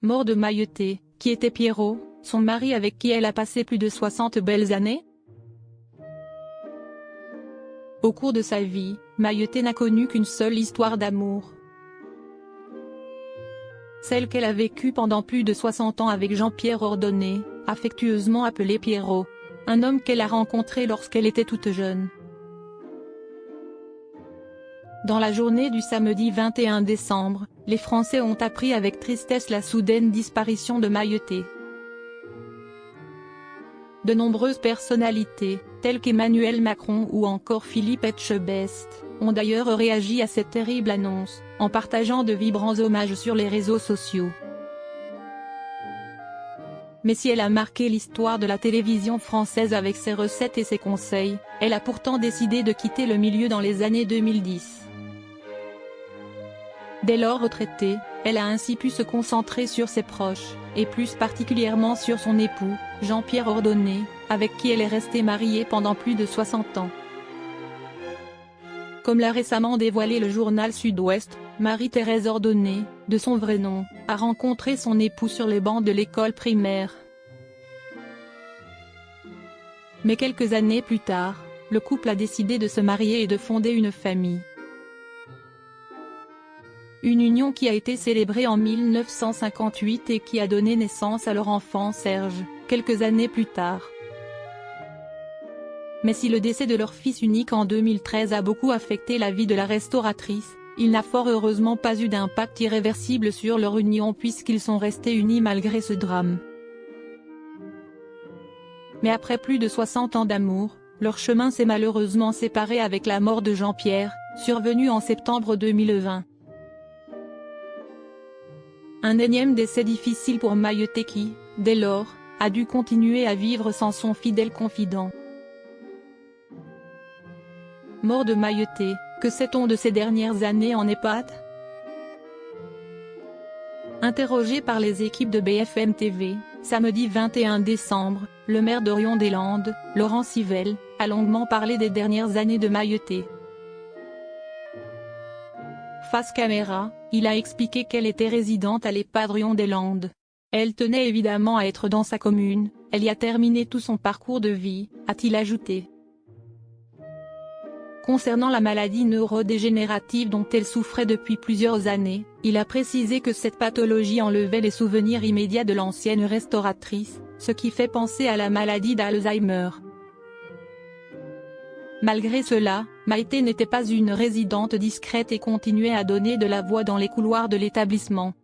Mort de Maïeté, qui était Pierrot, son mari avec qui elle a passé plus de 60 belles années? Au cours de sa vie, Maïeté n'a connu qu'une seule histoire d'amour. Celle qu'elle a vécue pendant plus de 60 ans avec Jean-Pierre Ordonné, affectueusement appelé Pierrot. Un homme qu'elle a rencontré lorsqu'elle était toute jeune. Dans la journée du samedi 21 décembre, les Français ont appris avec tristesse la soudaine disparition de Maïeté. De nombreuses personnalités, telles qu'Emmanuel Macron ou encore Philippe Etchebest, ont d'ailleurs réagi à cette terrible annonce, en partageant de vibrants hommages sur les réseaux sociaux. Mais si elle a marqué l'histoire de la télévision française avec ses recettes et ses conseils, elle a pourtant décidé de quitter le milieu dans les années 2010. Dès lors retraitée, elle a ainsi pu se concentrer sur ses proches, et plus particulièrement sur son époux, Jean-Pierre Ordonné, avec qui elle est restée mariée pendant plus de 60 ans. Comme l'a récemment dévoilé le journal Sud-Ouest, Marie-Thérèse Ordonné, de son vrai nom, a rencontré son époux sur les bancs de l'école primaire. Mais quelques années plus tard, le couple a décidé de se marier et de fonder une famille. Une union qui a été célébrée en 1958 et qui a donné naissance à leur enfant Serge, quelques années plus tard. Mais si le décès de leur fils unique en 2013 a beaucoup affecté la vie de la restauratrice, il n'a fort heureusement pas eu d'impact irréversible sur leur union puisqu'ils sont restés unis malgré ce drame. Mais après plus de 60 ans d'amour, leur chemin s'est malheureusement séparé avec la mort de Jean-Pierre, survenue en septembre 2020. Un énième décès difficile pour Maïeté qui, dès lors, a dû continuer à vivre sans son fidèle confident. Mort de Maïeté, que sait-on de ces dernières années en EHPAD? Interrogé par les équipes de BFM TV, samedi 21 décembre, le maire d'Orion-des-Landes, Laurent Civelle, a longuement parlé des dernières années de Maïeté. Face caméra, il a expliqué qu'elle était résidente à l'EHPAD Orion-des-Landes. Elle tenait évidemment à être dans sa commune, elle y a terminé tout son parcours de vie, a-t-il ajouté. Concernant la maladie neurodégénérative dont elle souffrait depuis plusieurs années, il a précisé que cette pathologie enlevait les souvenirs immédiats de l'ancienne restauratrice, ce qui fait penser à la maladie d'Alzheimer. Malgré cela, Maïeté n'était pas une résidente discrète et continuait à donner de la voix dans les couloirs de l'établissement.